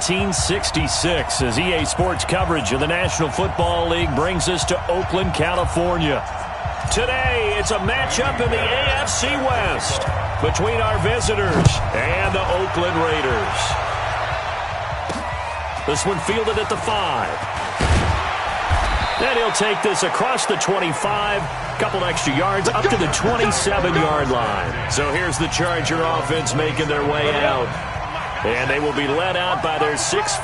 1966 as EA Sports coverage of the National Football League brings us to Oakland, California. Today, it's a matchup in the AFC West between our visitors and the Oakland Raiders. This one fielded at the 5. And he'll take this across the 25, couple extra yards, up to the 27-yard line. So here's the Charger offense making their way out. And they will be led out by their 6'6"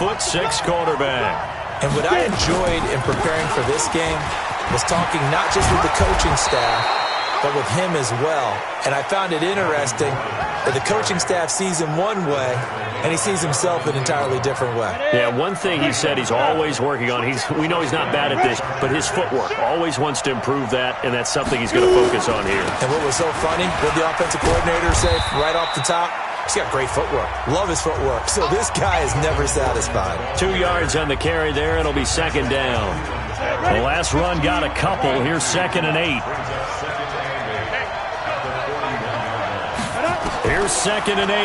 quarterback. And what I enjoyed in preparing for this game was talking not just with the coaching staff, but with him as well. And I found it interesting that the coaching staff sees him one way, and he sees himself an entirely different way. Yeah, one thing he said he's always working on, we know he's not bad at this, but his footwork, always wants to improve that, and that's something he's going to focus on here. And what was so funny, what the offensive coordinator said right off the top, he's got great footwork. Love his footwork. So this guy is never satisfied. 2 yards on the carry there. It'll be second down. The last run got a couple. Here's 2nd and 8. Here's 2nd and 8.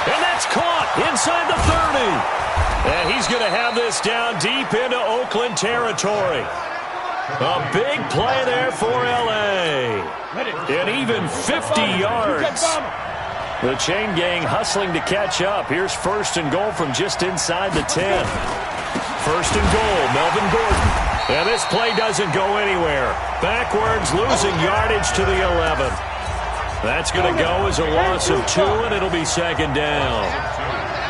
And that's caught inside the 30. And he's going to have this down deep into Oakland territory. A big play there for L.A. And even 50 yards. The chain gang hustling to catch up. Here's 1st and goal from just inside the 10. 1st and goal, Melvin Gordon. And this play doesn't go anywhere. Backwards, losing yardage to the 11. That's going to go as a loss of 2, and it'll be 2nd down.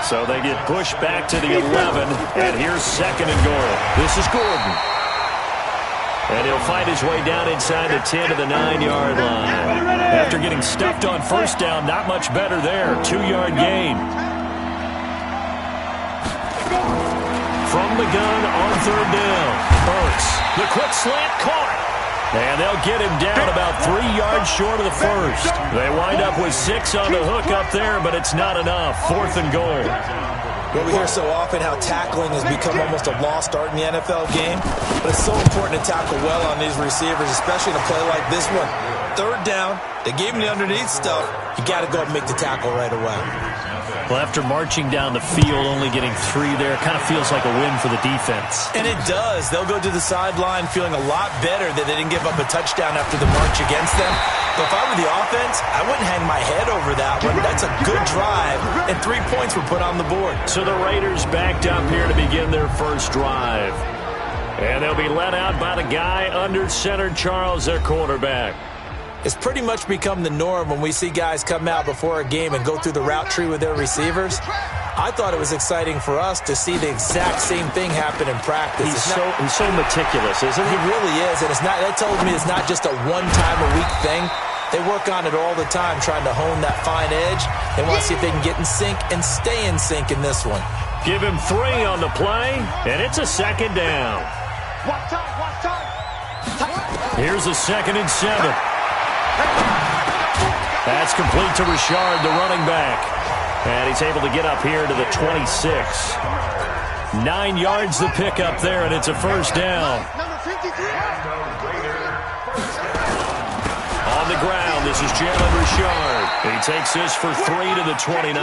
So they get pushed back to the 11, and here's 2nd and goal. This is Gordon. And he'll fight his way down inside the 10 to the 9-yard line. After getting stuffed on 1st down, not much better there. 2-yard gain. From the gun on 3rd down. Hurts. The quick slant caught. And they'll get him down about 3 yards short of the 1st. They wind up with 6 on the hook up there, but it's not enough. 4th and goal. Well, we hear so often how tackling has become almost a lost art in the NFL game. But it's so important to tackle well on these receivers, especially in a play like this one. 3rd down, they gave him the underneath stuff. You got to go and make the tackle right away. Well, after marching down the field, only getting 3 there, kind of feels like a win for the defense. And it does. They'll go to the sideline feeling a lot better that they didn't give up a touchdown after the march against them. But if I were the offense, I wouldn't hang my head over that one. That's a good drive, and 3 points were put on the board. So the Raiders backed up here to begin their first drive. And they'll be led out by the guy under center, Charles, their quarterback. It's pretty much become the norm when we see guys come out before a game and go through the route tree with their receivers. I thought it was exciting for us to see the exact same thing happen in practice. He's so meticulous, isn't he? He really is, and that tells me it's not just a one-time-a-week thing. They work on it all the time, trying to hone that fine edge. They want to see if they can get in sync and stay in sync in this one. Give him 3 on the play, and it's a 2nd down. Here's a 2nd and 7. That's complete to Richard, the running back. And he's able to get up here to the 26. 9 yards the pick up there, and it's a 1st down. On the ground, this is Jalen Richard. He takes this for 3 to the 29.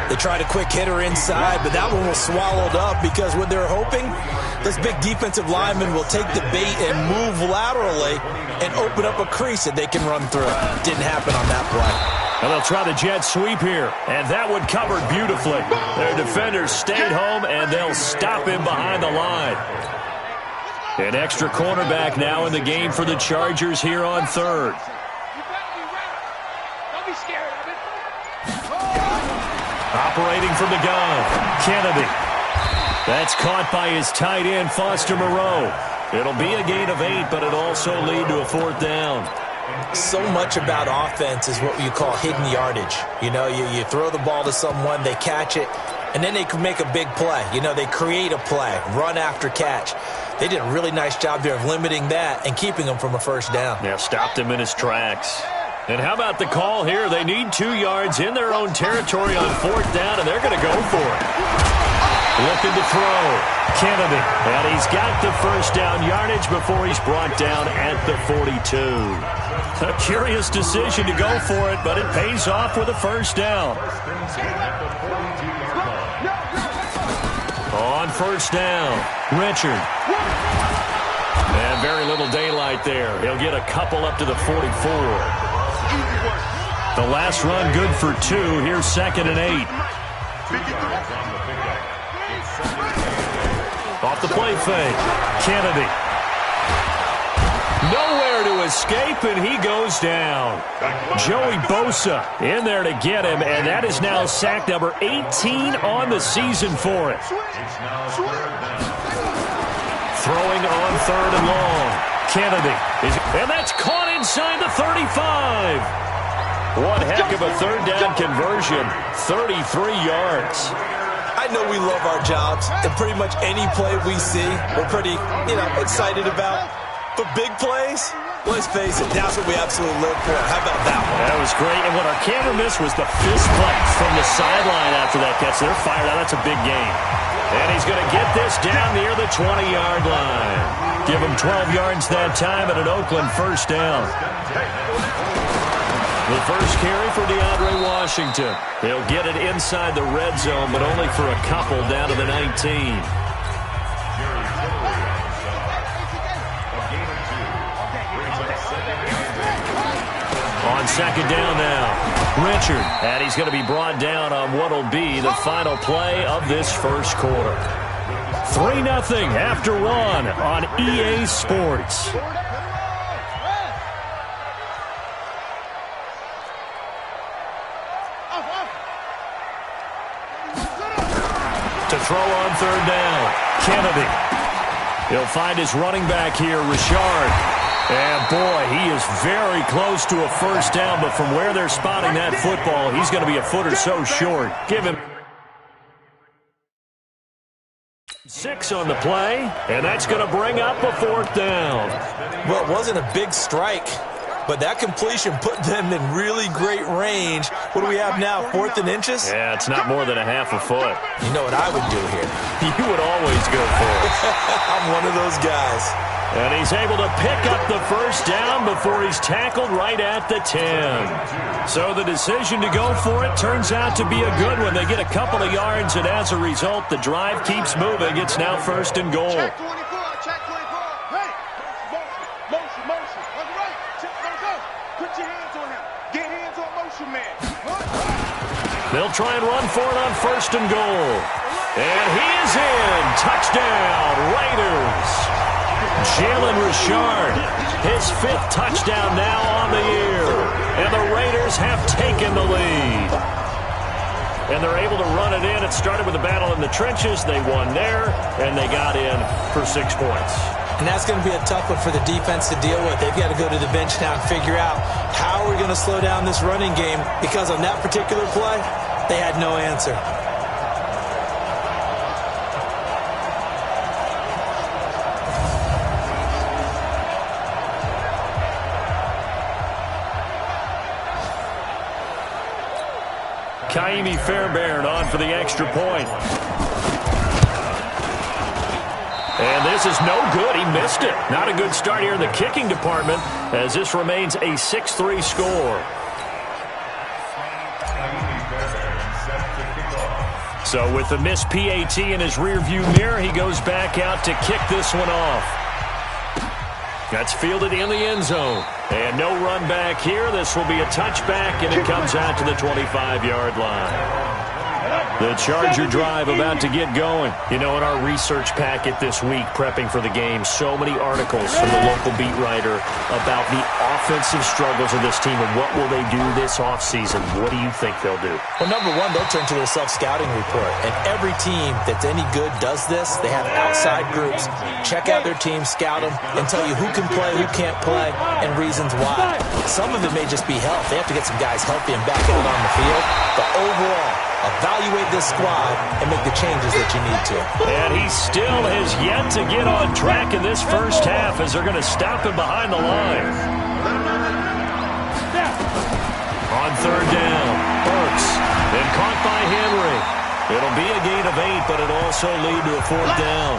They tried a quick hitter inside, but that one was swallowed up because what they're hoping, this big defensive lineman will take the bait and move laterally and open up a crease that they can run through. Didn't happen on that play. And they'll try the jet sweep here, and that one covered beautifully. Their defenders stayed home, and they'll stop him behind the line. An extra cornerback now in the game for the Chargers here on 3rd. Operating from the gun, Kennedy. That's caught by his tight end, Foster Moreau. It'll be a gain of 8, but it'll also lead to a 4th down. So much about offense is what you call hidden yardage. You know, you throw the ball to someone, they catch it, and then they can make a big play. You know, they create a play, run after catch. They did a really nice job there of limiting that and keeping him from a 1st down. Yeah, stopped him in his tracks. And how about the call here? They need 2 yards in their own territory on 4th down, and they're going to go for it. Looking to throw. Kennedy. And he's got the first down yardage before he's brought down at the 42. A curious decision to go for it, but it pays off with a first down. On first down, Richard. And very little daylight there. He'll get a couple up to the 44. The last run good for 2. Here's 2nd and 8. Off the play fake. Kennedy. Nowhere to escape, and he goes down. Joey Bosa in there to get him, and that is now sack number 18 on the season for it. Throwing on 3rd and long. Kennedy. And that's caught inside the 35. One heck of a 3rd down conversion. 33 yards. I know we love our jobs, and pretty much any play we see, we're pretty, excited about. But big plays, let's face it, that's what we absolutely live for. How about that one? That was great, and what our camera missed was the fist bump from the sideline after that catch. They're fired out. That's a big game. And he's going to get this down near the 20-yard line. Give him 12 yards that time and an Oakland first down. The first carry for DeAndre Washington. He'll get it inside the red zone, but only for a couple down to the 19. On 2nd down now, Richard. And he's going to be brought down on what will be the final play of this first quarter. 3-0 after 1 on EA Sports. To throw on 3rd down, Kennedy. He'll find his running back here, Richard. And, boy, he is very close to a first down, but from where they're spotting that football, he's going to be a foot or so short. Give him 6 on the play, and that's going to bring up a 4th down. Well, it wasn't a big strike, but that completion put them in really great range. What do we have now, 4th and inches? Yeah, it's not more than a half a foot. You know what I would do here? You would always go for it. I'm one of those guys. And he's able to pick up the first down before he's tackled right at the 10. So the decision to go for it turns out to be a good one. They get a couple of yards, and as a result, the drive keeps moving. It's now 1st and goal. Check 24, check 24. Hey, motion. On the right. Go. Put your hands on him. Get hands on motion, man. They'll try and run for it on 1st and goal. And he is in. Touchdown, Raiders. Jalen Richard, his 5th touchdown now on the year. And the Raiders have taken the lead. And they're able to run it in. It started with a battle in the trenches. They won there, and they got in for 6 points. And that's going to be a tough one for the defense to deal with. They've got to go to the bench now and figure out how we're going to slow down this running game, because on that particular play, they had no answer. Kaimi Fairbairn on for the extra point. And this is no good. He missed it. Not a good start here in the kicking department, as this remains a 6-3 score. So with the missed PAT in his rearview mirror, he goes back out to kick this one off. That's fielded in the end zone. And no run back here. This will be a touchback, and it comes out to the 25-yard line. The Charger drive about to get going. You know, in our research packet this week, prepping for the game, so many articles from the local beat writer about the offensive struggles of this team and what will they do this offseason. What do you think they'll do? Well, number one, they'll turn to their self-scouting report. And every team that's any good does this. They have outside groups. Check out their team, scout them, and tell you who can play, who can't play, and reasons why. Some of it may just be health. They have to get some guys healthy and back out on the field. But overall, evaluate this squad and make the changes that you need to. And he still has yet to get on track in this first half, as they're going to stop him behind the line. On 3rd down, Burks, then caught by Henry. It'll be a gain of 8, but it'll also lead to a 4th down.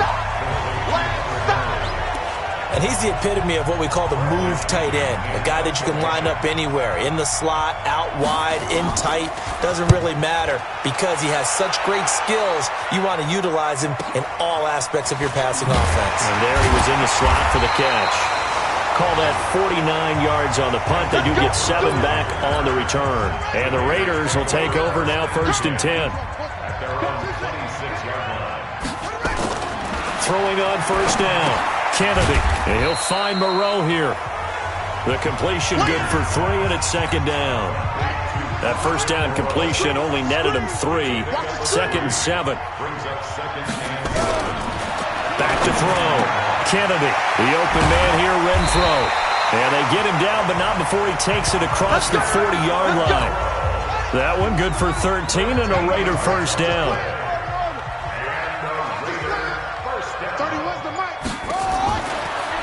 And he's the epitome of what we call the move tight end, a guy that you can line up anywhere, in the slot, out wide, in tight, doesn't really matter because he has such great skills. You want to utilize him in all aspects of your passing offense. And there he was in the slot for the catch. Call that 49 yards on the punt. They do get 7 back on the return. And the Raiders will take over now, 1st and 10. Throwing on 1st down. Kennedy, and he'll find Moreau here. The completion good for 3, and it's 2nd down. That 1st down completion only netted him 3. 2nd and 7. Back to throw. Kennedy, the open man here, Renfro. And they get him down, but not before he takes it across the 40-yard line. That one good for 13 and a Raider 1st down.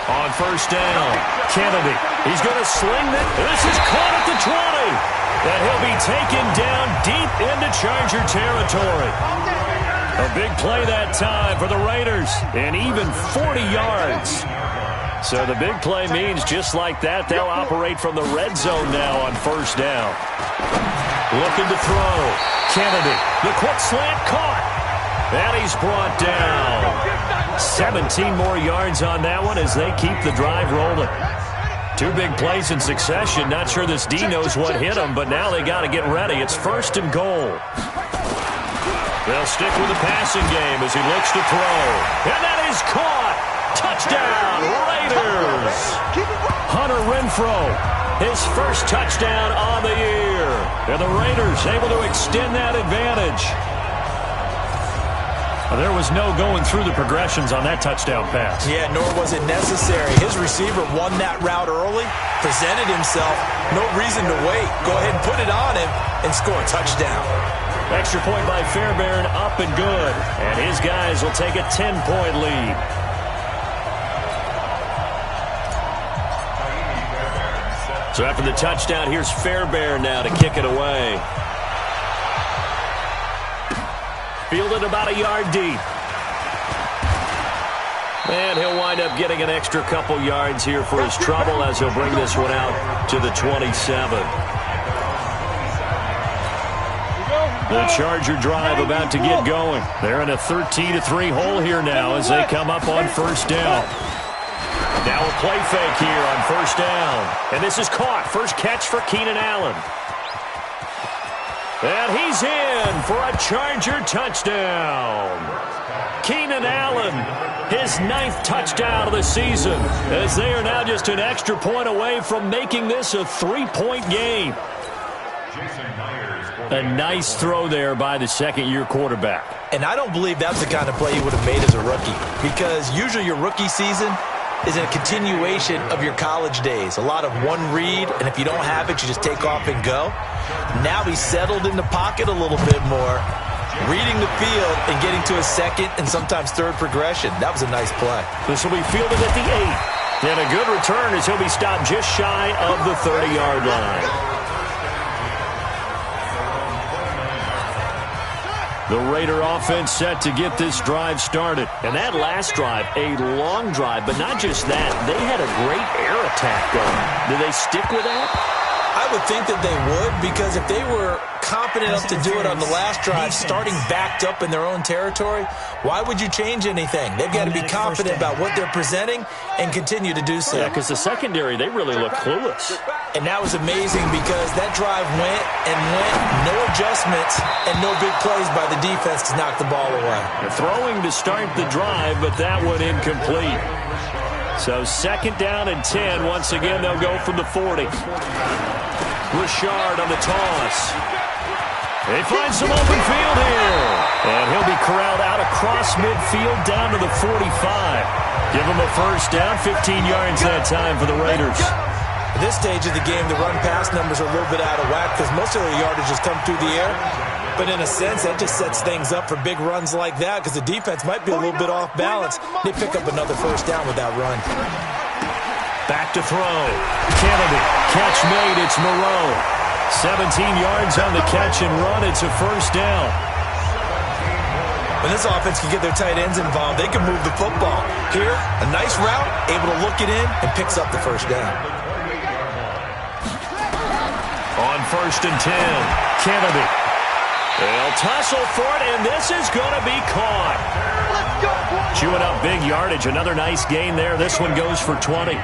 On 1st down, Kennedy. He's going to sling it. This is caught at the 20. And he'll be taken down deep into Charger territory. A big play that time for the Raiders. And even 40 yards. So the big play means just like that, they'll operate from the red zone now on 1st down. Looking to throw. Kennedy. The quick slant caught. And he's brought down. 17 more yards on that one as they keep the drive rolling. 2 big plays in succession. Not sure this D knows what hit him, but now they got to get ready. It's 1st and goal. They'll stick with the passing game as he looks to throw. And that is caught. Touchdown, Raiders. Hunter Renfro, his 1st touchdown on the year. And the Raiders able to extend that advantage. There was no going through the progressions on that touchdown pass. Yeah, nor was it necessary. His receiver won that route early, presented himself, no reason to wait. Go ahead and put it on him and score a touchdown. Extra point by Fairbairn, up and good. And his guys will take a 10-point lead. So after the touchdown, here's Fairbairn now to kick it away. Fielded about a yard deep. And he'll wind up getting an extra couple yards here for his trouble as he'll bring this one out to the 27. The Charger drive about to get going. They're in a 13-3 hole here now as they come up on 1st down. Now a play fake here on 1st down. And this is caught. First catch for Keenan Allen. And he's in for a Charger touchdown. Keenan Allen, his 9th touchdown of the season, as they are now just an extra point away from making this a 3-point game. A nice throw there by the 2nd-year quarterback. And I don't believe that's the kind of play you would have made as a rookie, because usually your rookie season is a continuation of your college days. A lot of one read, and if you don't have it, you just take off and go. Now he's settled in the pocket a little bit more, reading the field and getting to a 2nd and sometimes 3rd progression. That was a nice play. This will be fielded at the 8. And a good return as he'll be stopped just shy of the 30-yard line. The Raider offense set to get this drive started. And that last drive, a long drive, but not just that. They had a great air attack going. Do they stick with that? I would think that they would, because if they were competent enough to do it on the last drive, starting backed up in their own territory, why would you change anything? They've got to be confident about what they're presenting and continue to do so. Yeah, because the secondary, they really look clueless. And that was amazing because that drive went and went, no adjustments, and no big plays by the defense to knock the ball away. They're throwing to start the drive, but that one incomplete. So 2nd down and 10. Once again, they'll go from the 40. Richard on the toss. They find some open field here. And he'll be corralled out across midfield down to the 45. Give him a 1st down, 15 yards that time for the Raiders. At this stage of the game, the run-pass numbers are a little bit out of whack because most of their yardage has come through the air. But in a sense, that just sets things up for big runs like that because the defense might be a little bit off balance. They pick up another 1st down with that run. Back to throw. Kennedy. Catch made. It's Moreau. 17 yards on the catch and run. It's a 1st down. When this offense can get their tight ends involved, they can move the football. Here, a nice route, able to look it in, and picks up the first down. On 1st and 10, Kennedy. They'll tussle for it, and this is going to be caught. Chewing up big yardage. Another nice gain there. This one goes for 20.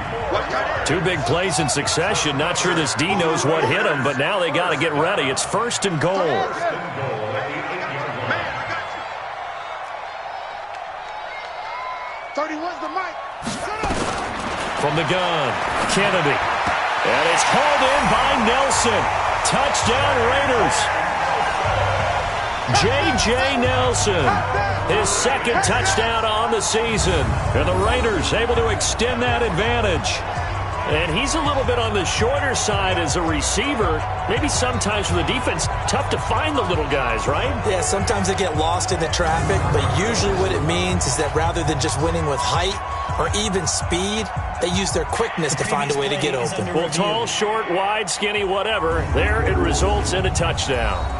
2 big plays in succession. Not sure this D knows what hit him, but now they got to get ready. It's 1st and goal. 31's the mic. From the gun, Kennedy. And it's hauled in by Nelson. Touchdown, Raiders. J.J. Nelson, his 2nd touchdown on the season. And the Raiders able to extend that advantage. And he's a little bit on the shorter side as a receiver. Maybe sometimes for the defense, tough to find the little guys, right? Yeah, sometimes they get lost in the traffic, but usually what it means is that rather than just winning with height or even speed, they use their quickness to find a way to get open. Well, tall, short, wide, skinny, whatever, there it results in a touchdown.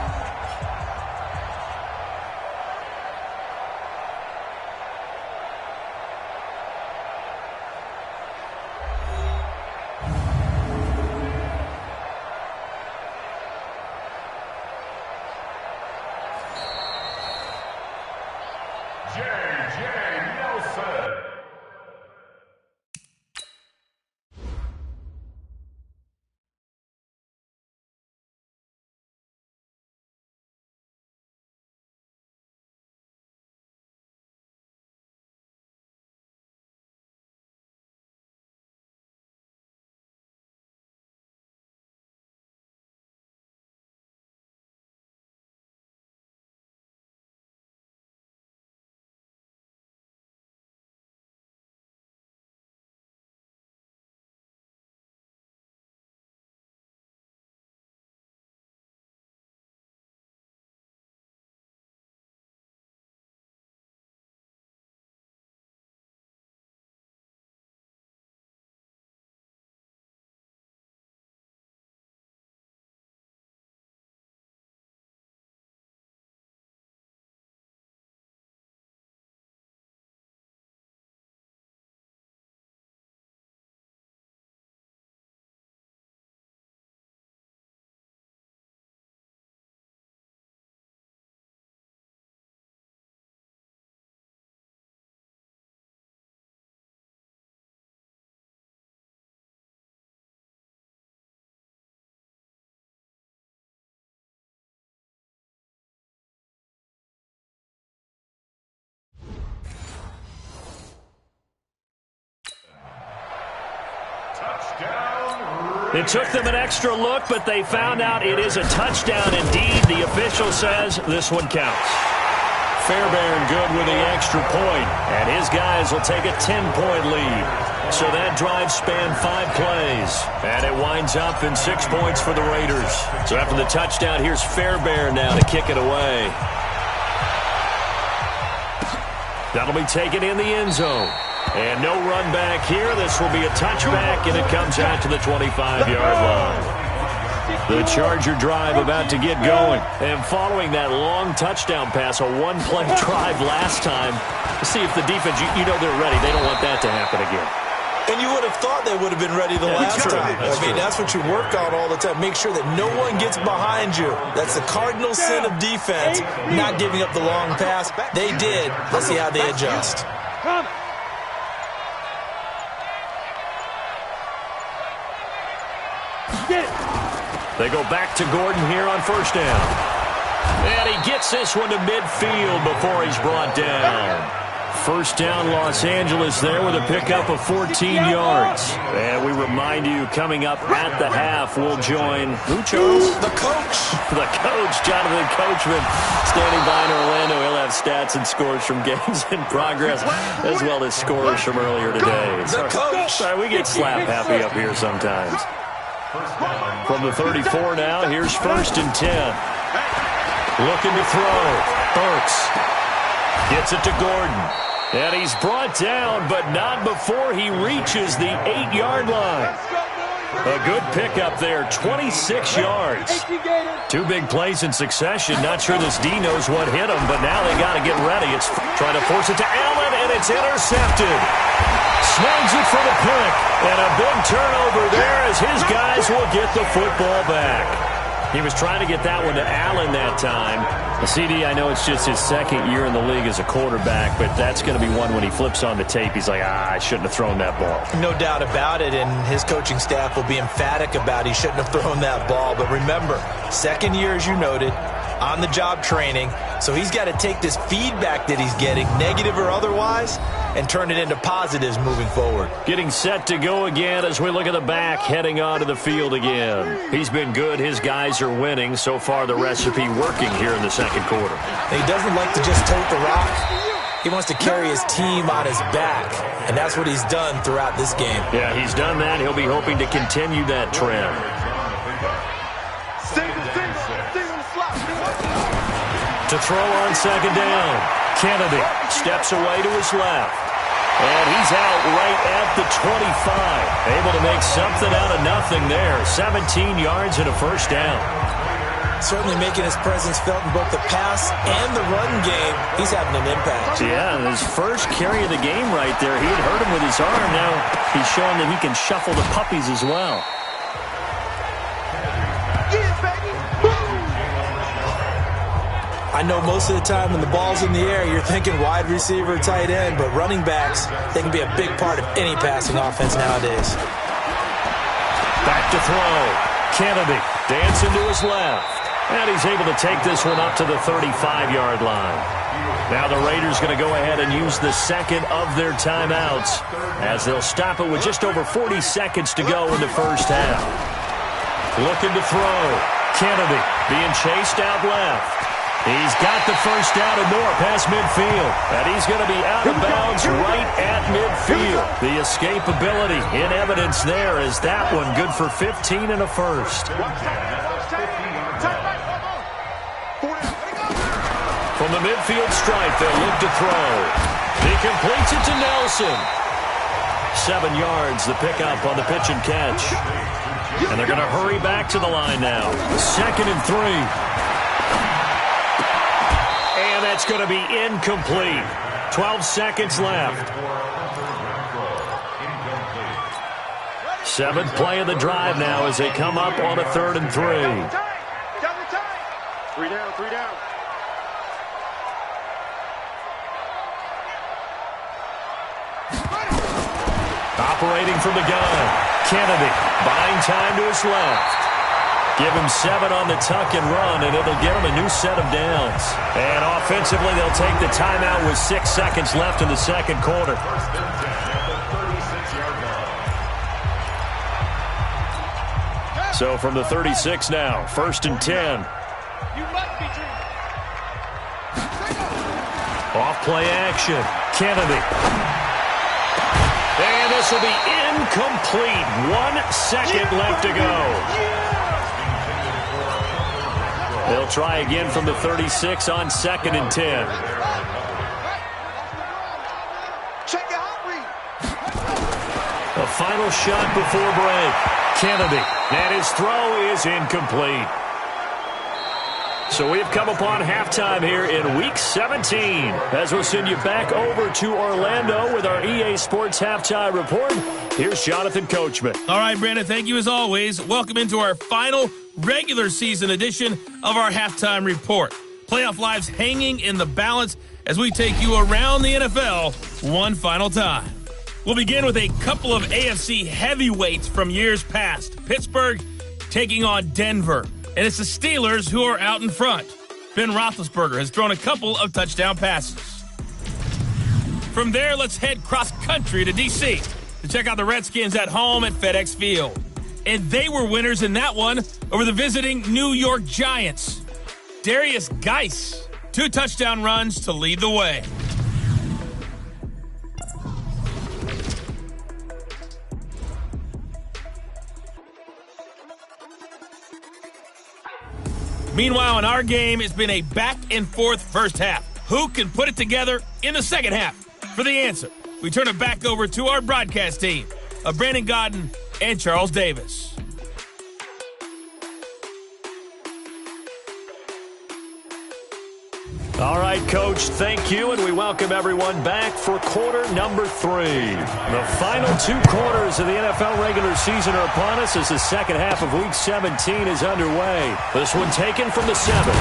It took them an extra look, but they found out it is a touchdown indeed. The official says this one counts. Fairbairn good with the extra point, and his guys will take a 10-point lead. So that drive spanned 5 plays, and it winds up in 6 points for the Raiders. So after the touchdown, here's Fairbairn now to kick it away. That'll be taken in the end zone. And no run back here. This will be a touchback, and it comes out to the 25-yard line. The Charger drive about to get going. And following that long touchdown pass, a one-play drive last time, see if the defense, you know they're ready. They don't want that to happen again. And you would have thought they would have been ready the last time. That's what you work on all the time. Make sure that no one gets behind you. That's the cardinal sin of defense, not giving up the long pass. They did. Let's see how they adjust. They go back to Gordon here on first down. And he gets this one to midfield before he's brought down. First down, Los Angeles there with a pickup of 14 yards. And we remind you, coming up at the half, we'll join, who, Charles? The coach. The coach, Jonathan Coachman, standing by in Orlando. He'll have stats and scores from games in progress, as well as scores from earlier today. The coach. Sorry, we get slap happy up here sometimes. From the 34 now, here's 1st and 10. Looking to throw. Burks gets it to Gordon. And he's brought down, but not before he reaches the 8-yard line. A good pickup there, 26 yards. 2 big plays in succession. Not sure this D knows what hit him, but now they got to get ready. It's trying to force it to Allen, and it's intercepted. Snags it for the pick, and a big turnover there as his guys will get the football back. He was trying to get that one to Allen that time. The CD, I know it's just his second year in the league as a quarterback, but that's going to be one when he flips on the tape. He's like, I shouldn't have thrown that ball. No doubt about it, and his coaching staff will be emphatic about he shouldn't have thrown that ball. But remember, second year, as you noted, on-the-job training. So he's got to take this feedback that he's getting, negative or otherwise, and turn it into positives moving forward. Getting set to go again as we look at the back, heading onto the field again. He's been good. His guys are winning. So far, the recipe working here in the second quarter. He doesn't like to just tote the rock. He wants to carry his team on his back, and that's what he's done throughout this game. Yeah, he's done that. He'll be hoping to continue that trend. To throw on second down. Kennedy steps away to his left. And he's out right at the 25. Able to make something out of nothing there. 17 yards and a first down. Certainly making his presence felt in both the pass and the run game. He's having an impact. Yeah, his first carry of the game right there. He had hurt him with his arm. Now he's showing that he can shuffle the puppies as well. I know most of the time when the ball's in the air, you're thinking wide receiver, tight end, but running backs, they can be a big part of any passing offense nowadays. Back to throw. Kennedy dancing to his left. And he's able to take this one up to the 35-yard line. Now the Raiders going to go ahead and use the second of their timeouts as they'll stop it with just over 40 seconds to go in the first half. Looking to throw. Kennedy being chased out left. He's got the first down and more past midfield. And he's going to be out of bounds right at midfield. The escapability in evidence there is that one good for 15 and a first. From the midfield stripe, they'll look to throw. He completes it to Nelson. 7 yards, the pickup on the pitch and catch. And they're going to hurry back to the line now. 2nd and 3. And that's going to be incomplete. 12 seconds left. 7th play of the drive now as they come up on a 3rd and 3. 3 down, 3 down. Operating from the gun. Kennedy buying time to his left. Give him 7 on the tuck and run, and it'll get him a new set of downs. And offensively, they'll take the timeout with 6 seconds left in the second quarter. So from the 36 now, 1st and 10. Off play action. Kennedy. And this will be incomplete. 1 second left to go. They'll try again from the 36 on 2nd and 10. A final shot before break. Kennedy. And his throw is incomplete. So we have come upon halftime here in Week 17 as we'll send you back over to Orlando with our EA Sports Halftime Report. Here's Jonathan Coachman. All right, Brandon, thank you as always. Welcome into our final regular season edition of our Halftime Report. Playoff lives hanging in the balance as we take you around the NFL one final time. We'll begin with a couple of AFC heavyweights from years past. Pittsburgh taking on Denver. And it's the Steelers who are out in front. Ben Roethlisberger has thrown a couple of touchdown passes. From there, let's head cross-country to D.C. to check out the Redskins at home at FedEx Field. And they were winners in that one over the visiting New York Giants. Darius Geis, 2 touchdown runs to lead the way. Meanwhile, in our game, it's been a back-and-forth first half. Who can put it together in the second half? For the answer, we turn it back over to our broadcast team of Brandon Godden, and Charles Davis. All right, Coach, thank you, and we welcome everyone back for quarter number 3. The final 2 quarters of the NFL regular season are upon us as the second half of Week 17 is underway. This one taken from the 7.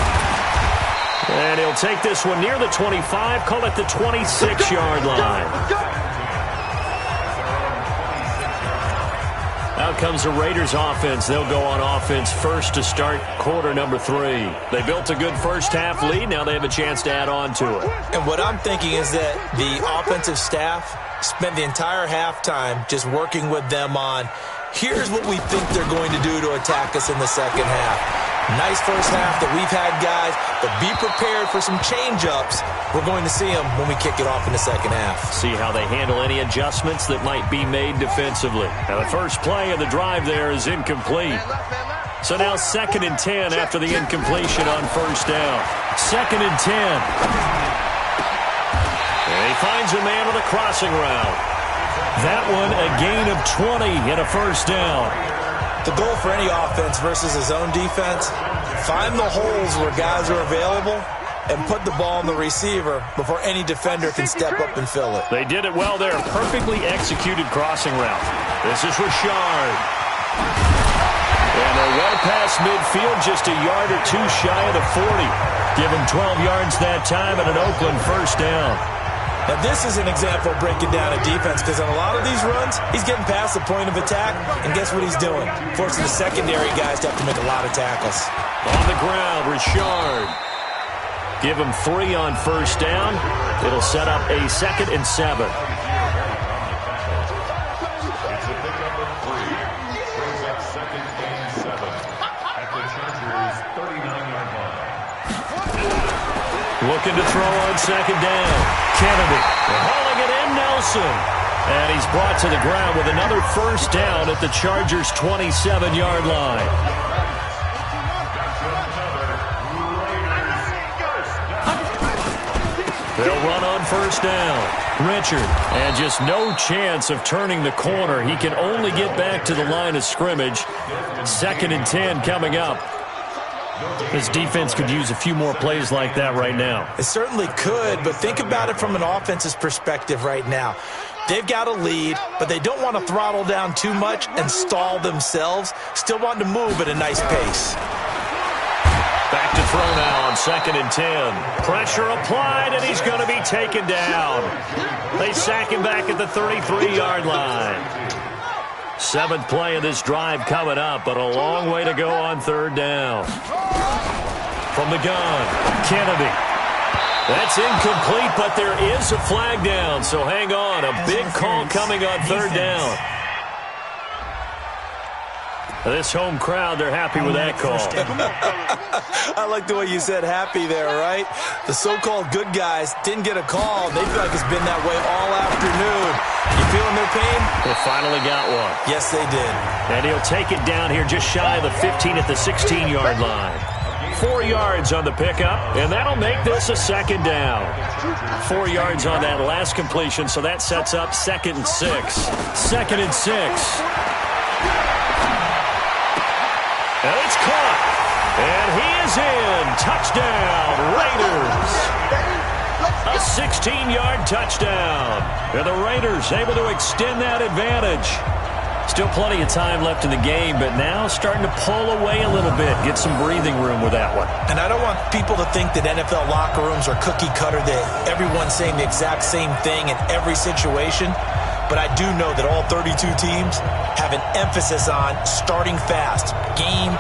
And he'll take this one near the 25, call it the 26-yard line. Out comes the Raiders offense. They'll go on offense first to start quarter number 3. They built a good first half lead. Now they have a chance to add on to it. And what I'm thinking is that the offensive staff spent the entire halftime just working with them on, here's what we think they're going to do to attack us in the second half. Nice first half that we've had, guys, but be prepared for some change-ups. We're going to see them when we kick it off in the second half. See how they handle any adjustments that might be made defensively. Now, the first play of the drive there is incomplete. So now 2nd and 10 after the incompletion on first down. 2nd and 10. And he finds a man with a crossing route. That one a gain of 20 and a first down. The goal for any offense versus his own defense, find the holes where guys are available and put the ball on the receiver before any defender can step up and fill it. They did it well there. Perfectly executed crossing route. This is Richard. And they're well past midfield, just a yard or 2 shy of the 40. Give him 12 yards that time and an Oakland first down. Now, this is an example of breaking down a defense because on a lot of these runs, he's getting past the point of attack, and guess what he's doing? Forcing the secondary guys to have to make a lot of tackles. On the ground, Richard. Give him 3 on first down. It'll set up a 2nd and 7. Looking to throw on 2nd down. Kennedy hauling it in, Nelson. And he's brought to the ground with another first down at the Chargers' 27-yard line. They'll run on first down. Richard, and just no chance of turning the corner. He can only get back to the line of scrimmage. 2nd and 10 coming up. This defense could use a few more plays like that right now. It certainly could, but think about it from an offense's perspective right now. They've got a lead, but they don't want to throttle down too much and stall themselves. Still want to move at a nice pace. Back to throw now on 2nd and 10. Pressure applied, and he's going to be taken down. They sack him back at the 33-yard line. 7th play of this drive coming up, but a long way to go on 3rd down. From the gun, Kennedy. That's incomplete, but there is a flag down, so hang on. A big call coming on 3rd down. This home crowd, they're happy with that call. I like the way you said happy there, right? The so-called good guys didn't get a call. They feel like it's been that way all afternoon. You feeling their pain? They finally got one. Yes, they did. And he'll take it down here just shy of the 15 at the 16-yard line. 4 yards on the pickup, and that'll make this a 2nd down. 4 yards on that last completion, so that sets up 2nd and 6. 2nd and 6. And it's caught. And he is in. Touchdown, Raiders. A 16-yard touchdown. And the Raiders able to extend that advantage. Still plenty of time left in the game, but now starting to pull away a little bit. Get some breathing room with that one. And I don't want people to think that NFL locker rooms are cookie cutter, that everyone's saying the exact same thing in every situation. But I do know that all 32 teams have an emphasis on starting fast. Game,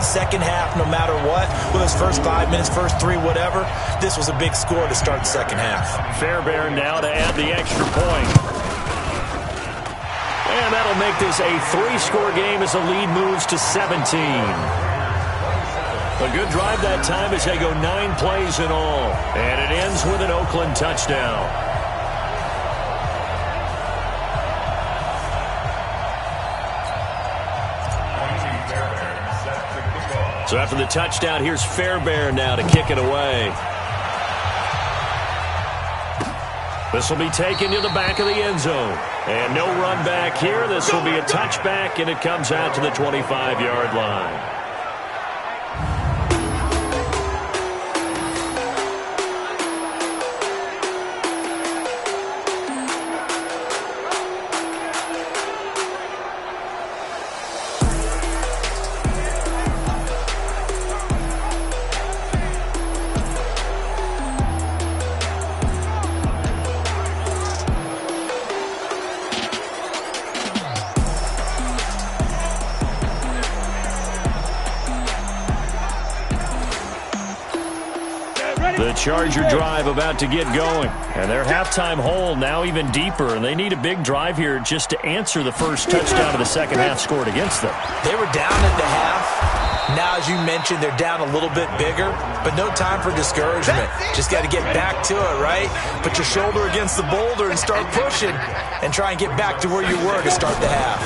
second half, no matter what. With his first 5 minutes, first 3, whatever. This was a big score to start the second half. Fairbairn now to add the extra point. And that'll make this a 3-score game as the lead moves to 17. A good drive that time as they go 9 plays in all. And it ends with an Oakland touchdown. So after the touchdown, here's Fairbairn now to kick it away. This will be taken to the back of the end zone. And no run back here. This will be a touchback, and it comes out to the 25-yard line. The Charger drive about to get going. And their halftime hole now even deeper. And they need a big drive here just to answer the first touchdown of the second half scored against them. They were down at the half. Now, as you mentioned, they're down a little bit bigger. But no time for discouragement. Just got to get back to it, right? Put your shoulder against the boulder and start pushing. And try and get back to where you were to start the half.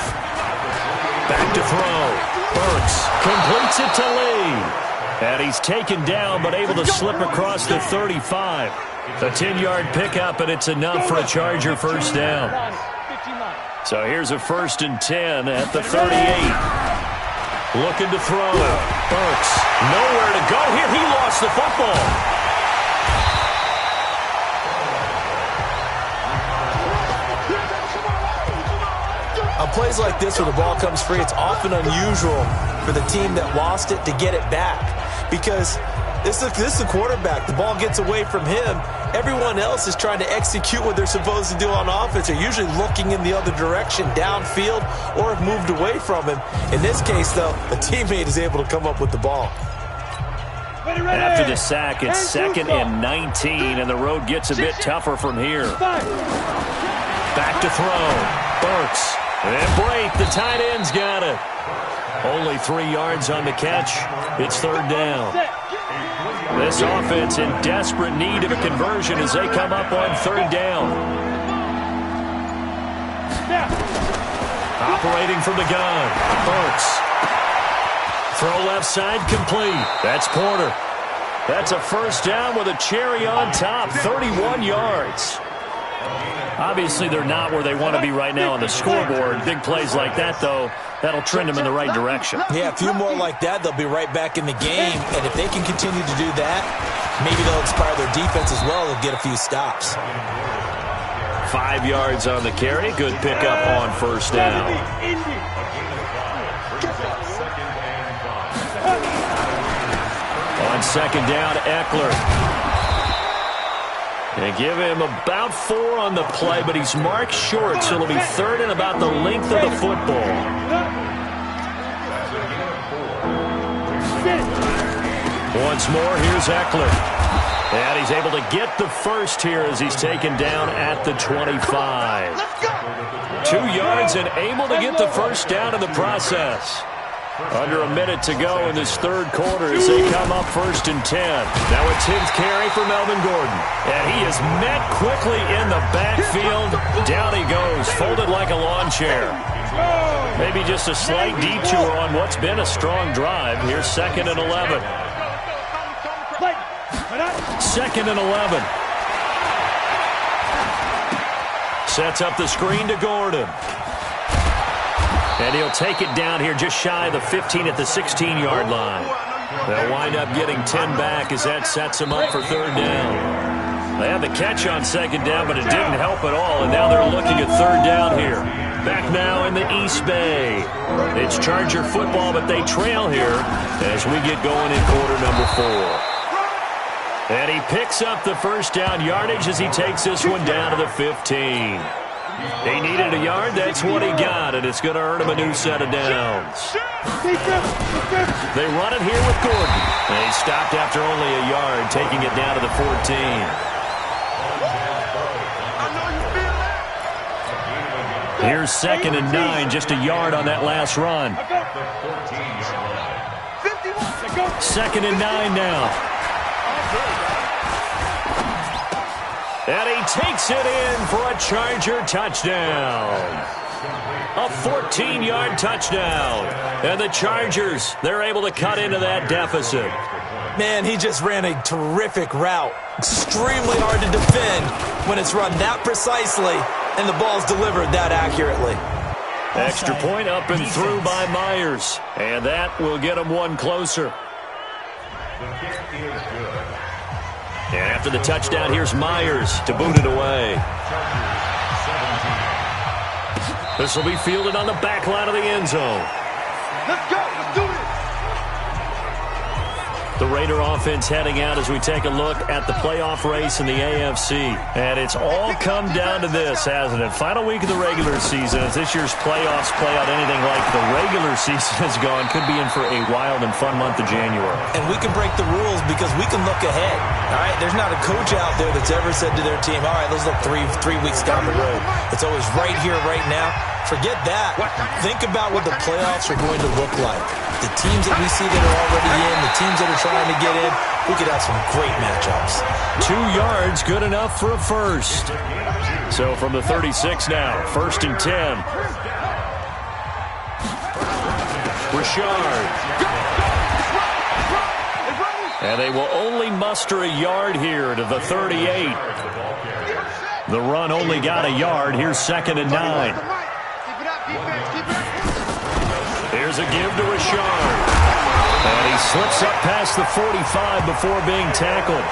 Back to throw. Burks completes it to Lee. And he's taken down, but able to slip across the 35. A 10-yard pickup, and it's enough for a Charger first down. So here's a 1st and 10 at the 38. Looking to throw. Burks, nowhere to go here. He lost the football. On plays like this where the ball comes free, it's often unusual for the team that lost it to get it back. Because this is the quarterback. The ball gets away from him. Everyone else is trying to execute what they're supposed to do on offense. They're usually looking in the other direction, downfield, or have moved away from him. In this case, though, a teammate is able to come up with the ball. After the sack, it's 2nd and 19, and the road gets a bit tougher from here. Back to throw. Burks. And break. The tight end's got it. Only 3 yards on the catch. It's 3rd down. This offense in desperate need of a conversion as they come up on 3rd down. Operating from the gun. Burks. Throw left side complete. That's Porter. That's a first down with a cherry on top. 31 yards. Obviously, they're not where they want to be right now on the scoreboard. Big plays like that, though, that'll trend them in the right direction. Yeah, a few more like that, they'll be right back in the game. And if they can continue to do that, maybe they'll inspire their defense as well and get a few stops. 5 yards on the carry. Good pickup on first down. On 2nd down, Eckler. They give him about 4 on the play, but he's marked short, so it'll be 3rd and about the length of the football. Once more, here's Eckler. And he's able to get the first here as he's taken down at the 25. 2 yards and able to get the first down in the process. Under a minute to go in this 3rd quarter as they come up 1st and 10. Now a 10th carry for Melvin Gordon. And he is met quickly in the backfield. Down he goes, folded like a lawn chair. Maybe just a slight detour on what's been a strong drive. Here's 2nd and 11. 2nd and 11. Sets up the screen to Gordon. And he'll take it down here just shy of the 15 at the 16-yard line. They'll wind up getting 10 back as that sets them up for 3rd down. They had the catch on 2nd down, but it didn't help at all, and now they're looking at 3rd down here. Back now in the East Bay. It's Charger football, but they trail here as we get going in quarter number 4. And he picks up the first down yardage as he takes this one down to the 15. He needed a yard. That's what he got, and it's going to earn him a new set of downs. They run it here with Gordon. And he stopped after only a yard, taking it down to the 14. Here's 2nd and 9, just a yard on that last run. 2nd and 9 now. And he takes it in for a Charger touchdown. A 14-yard touchdown. And the Chargers, they're able to cut into that deficit. Man, he just ran a terrific route. Extremely hard to defend when it's run that precisely and the ball's delivered that accurately. Extra point up and through by Myers. And that will get him one closer. And after the touchdown, here's Myers to boot it away. This will be fielded on the back line of the end zone. Let's go. Let's do this. The Raider offense heading out as we take a look at the playoff race in the AFC. And it's all come down to this, hasn't it? Final week of the regular season. As this year's playoffs play out anything like the regular season has gone, could be in for a wild and fun month of January. And we can break the rules because we can look ahead. All right, there's not a coach out there that's ever said to their team, all right, let's look three weeks down the road. It's always right here, right now. Forget that. Think about what the playoffs are going to look like. The teams that we see that are already in, the teams that are trying to get in, we could have some great matchups. 2 yards, good enough for a first. So from the 36 now, 1st and 10. Richard. And they will only muster a yard here to the 38. The run only got a yard. Here's 2nd and 9. Here's a give to Richard. And he slips up past the 45 before being tackled.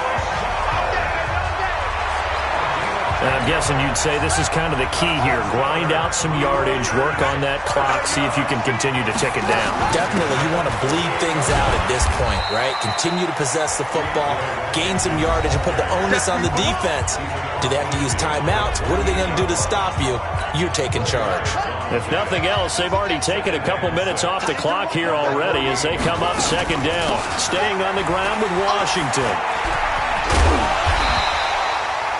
And I'm guessing you'd say this is kind of the key here. Grind out some yardage, work on that clock, see if you can continue to tick it down. Definitely, you want to bleed things out at this point, right? Continue to possess the football, gain some yardage, and put the onus on the defense. Do they have to use timeouts? What are they going to do to stop you? You're taking charge. If nothing else, they've already taken a couple minutes off the clock here already as they come up 2nd down. Staying on the ground with Washington.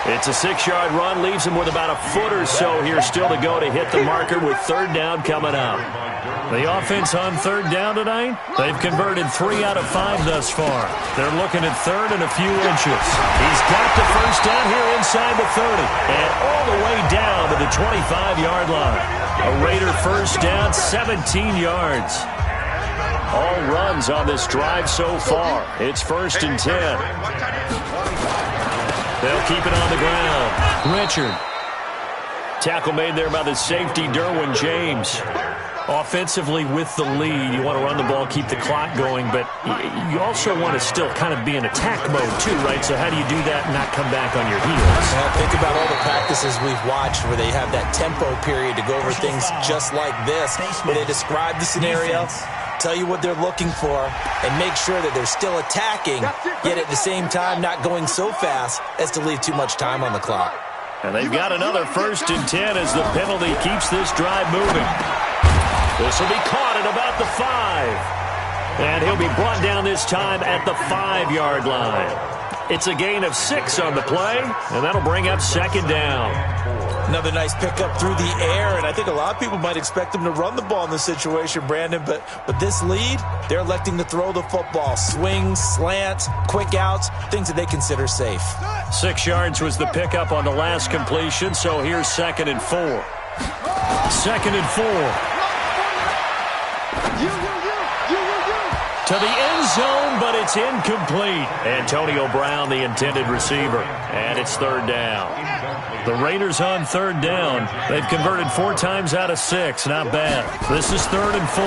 It's a 6-yard run, leaves him with about a foot or so here still to go to hit the marker with 3rd down coming up. The offense on 3rd down tonight, they've converted 3 out of 5 thus far. They're looking at 3rd and a few inches. He's got the 1st down here inside the 30 and all the way down to the 25-yard line. A Raider 1st down, 17 yards. All runs on this drive so far. It's 1st and 10. They'll keep it on the ground. Richard. Tackle made there by the safety, Derwin James. Offensively with the lead, you want to run the ball, keep the clock going, but you also want to still kind of be in attack mode too, right? So how do you do that and not come back on your heels? Well, think about all the practices we've watched where they have that tempo period to go over things just like this, where they describe the scenario, tell you what they're looking for, and make sure that they're still attacking, yet at the same time not going so fast as to leave too much time on the clock. And they've got another 1st and 10 as the penalty keeps this drive moving. This will be caught at about the 5. And he'll be brought down this time at the 5-yard line. It's a gain of 6 on the play, and that'll bring up 2nd down. Another nice pickup through the air, and I think a lot of people might expect them to run the ball in this situation, Brandon, but with this lead, they're electing to throw the football. Swings, slants, quick outs, things that they consider safe. 6 yards was the pickup on the last completion, so here's 2nd and 4. 2nd and 4. To the end zone, but it's incomplete. Antonio Brown, the intended receiver, and it's 3rd down. The Raiders on 3rd down. They've converted 4 times out of 6. Not bad. This is 3rd and 4.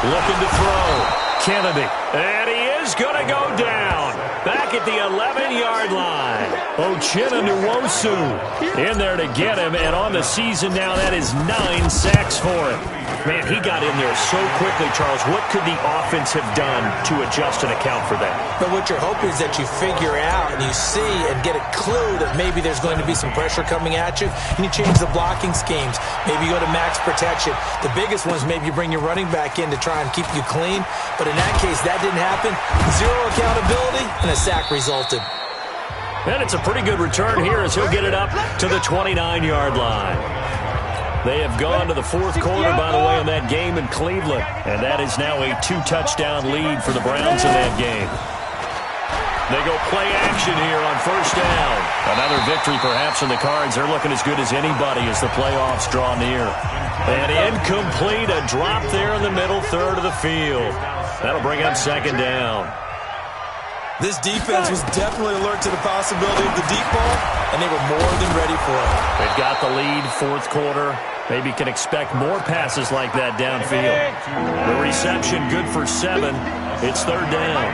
Looking to throw. Kennedy. And he is going to go down. Back at the 11-yard line. Uchenna Nwosu in there to get him. And on the season now, that is 9 sacks for him. Man, he got in there so quickly, Charles. What could the offense have done to adjust and account for that? But what you're hoping is that you figure out and you see and get a clue that maybe there's going to be some pressure coming at you, and you change the blocking schemes. Maybe you go to max protection. The biggest one is maybe you bring your running back in to try and keep you clean. But in that case, that didn't happen. 0 accountability, and a sack resulted. And it's a pretty good return here as he'll get it up to the 29-yard line. They have gone to the 4th quarter, by the way, in that game in Cleveland. And that is now a 2-touchdown lead for the Browns in that game. They go play action here on 1st down. Another victory perhaps in the cards. They're looking as good as anybody as the playoffs draw near. And incomplete, a drop there in the middle 3rd of the field. That'll bring up 2nd down. This defense was definitely alert to the possibility of the deep ball, and they were more than ready for it. They've got the lead, fourth quarter. Maybe can expect more passes like that downfield. The reception good for 7. It's third down.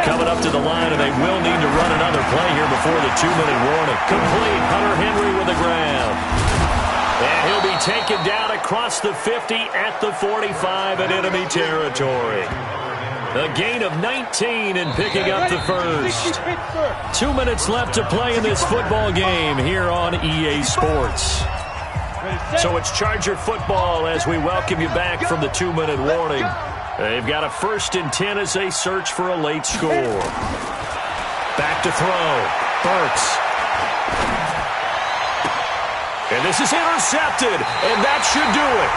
Coming up to the line, and they will need to run another play here before the 2-minute warning. Complete. Hunter Henry with the grab. And he'll be taken down across the 50 at the 45 in enemy territory. A gain of 19 and picking up the first. 2 minutes left to play in this football game here on EA Sports. So it's Charger football as we welcome you back from the 2-minute warning. They've got a 1st and 10 as they search for a late score. Back to throw. Burks. And this is intercepted, and that should do it.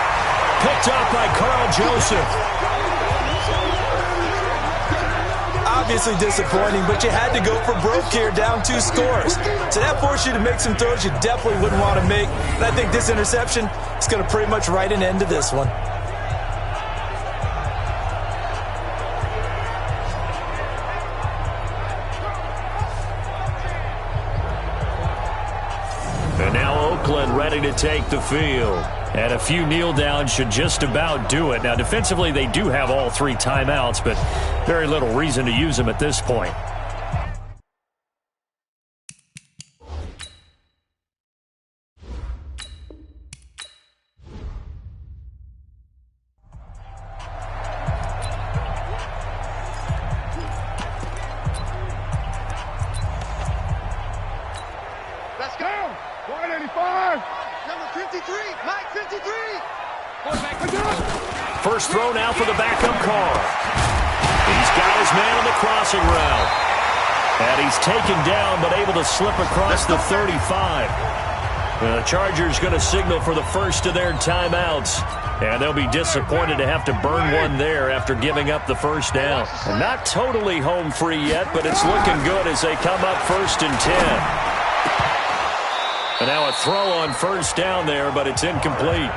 Picked up by Carl Joseph. Obviously disappointing, but you had to go for broke here, down 2 scores. So that forced you to make some throws you definitely wouldn't want to make. And I think this interception is going to pretty much write an end to this one. And now Oakland ready to take the field. And a few kneel downs should just about do it. Now, defensively, they do have all 3 timeouts, but very little reason to use them at this point. Let's go. 185. Number 53. Mike 53. First throw now for the backup Carr. He's got his man on the crossing route. And he's taken down but able to slip across the 35. The Chargers going to signal for the first of their timeouts. And they'll be disappointed to have to burn one there after giving up the first down. And not totally home free yet, but it's looking good as they come up 1st and 10. And now a throw on first down there, but it's incomplete.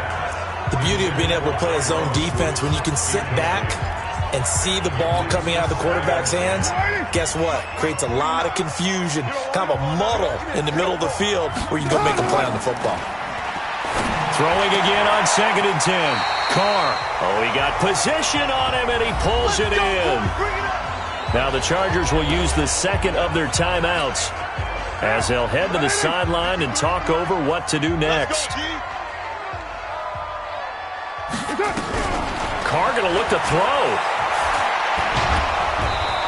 The beauty of being able to play a zone defense when you can sit back and see the ball coming out of the quarterback's hands, guess what? Creates a lot of confusion, kind of a muddle in the middle of the field where you can go make a play on the football. Throwing again on 2nd and 10. Carr. Oh, he got position on him, and he pulls it in. Now the Chargers will use the second of their timeouts as they'll head to the sideline and talk over what to do next. Carr going to look to throw.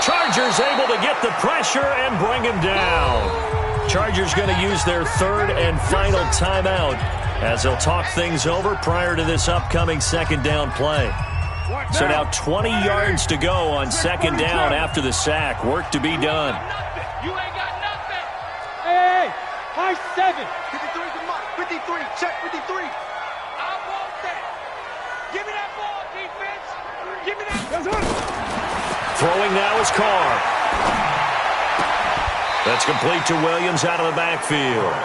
Chargers able to get the pressure and bring him down. Chargers going to use their 3rd and final timeout as they'll talk things over prior to this upcoming 2nd down play. So now 20 yards to go on 2nd down after the sack. Work to be done. You ain't got nothing. Hey, high 7. 53 to Mike. 53. Check 53. I want that. Give me that ball, defense. Give me that. Throwing now is Carr. That's complete to Williams out of the backfield.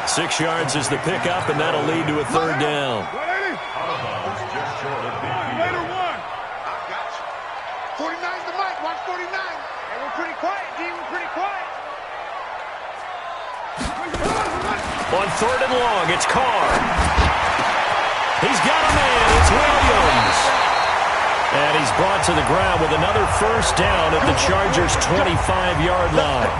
6 yards is the pickup, and that'll lead to a 3rd down. Later one. I got you. 49's the Mike. Watch 49. And we're pretty quiet, D. We're pretty quiet. On 3rd and long, it's Carr. He's got a man. It's Williams. And he's brought to the ground with another first down at the Chargers' 25-yard line.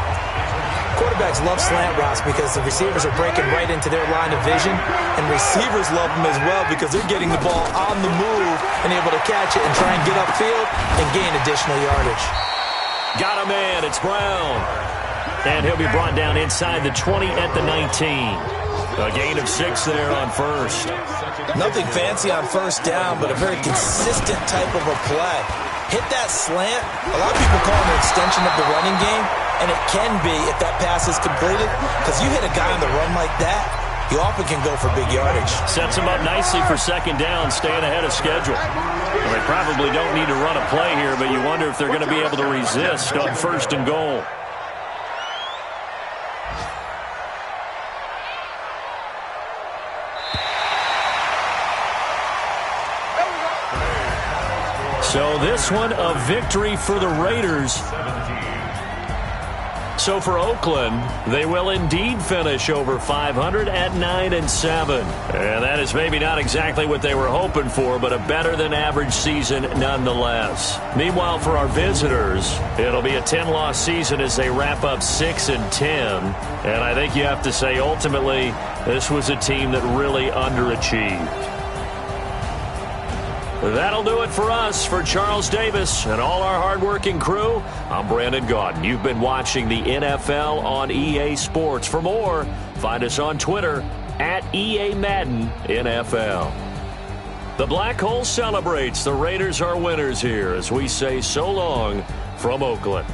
Quarterbacks love slant routes because the receivers are breaking right into their line of vision, and receivers love them as well because they're getting the ball on the move and able to catch it and try and get upfield and gain additional yardage. Got a man. It's Brown. And he'll be brought down inside the 20 at the 19. A gain of 6 there on first. Nothing fancy on first down, but a very consistent type of a play. Hit that slant. A lot of people call it an extension of the running game, and it can be if that pass is completed, because you hit a guy on the run like that, you often can go for big yardage. Sets him up nicely for 2nd down, staying ahead of schedule. Well, they probably don't need to run a play here, but you wonder if they're going to be able to resist on 1st and goal. So this one, a victory for the Raiders. so for Oakland, they will indeed finish over 500 at 9-7. And that is maybe not exactly what they were hoping for, but a better-than-average season nonetheless. Meanwhile, for our visitors, it'll be a 10-loss season as they wrap up 6-10. And I think you have to say, ultimately, this was a team that really underachieved. That'll do it for us. For Charles Davis and all our hardworking crew, I'm Brandon Gaudin. You've been watching the NFL on EA Sports. For more, find us on Twitter at EA Madden NFL. The Black Hole celebrates. The Raiders are winners here as we say so long from Oakland.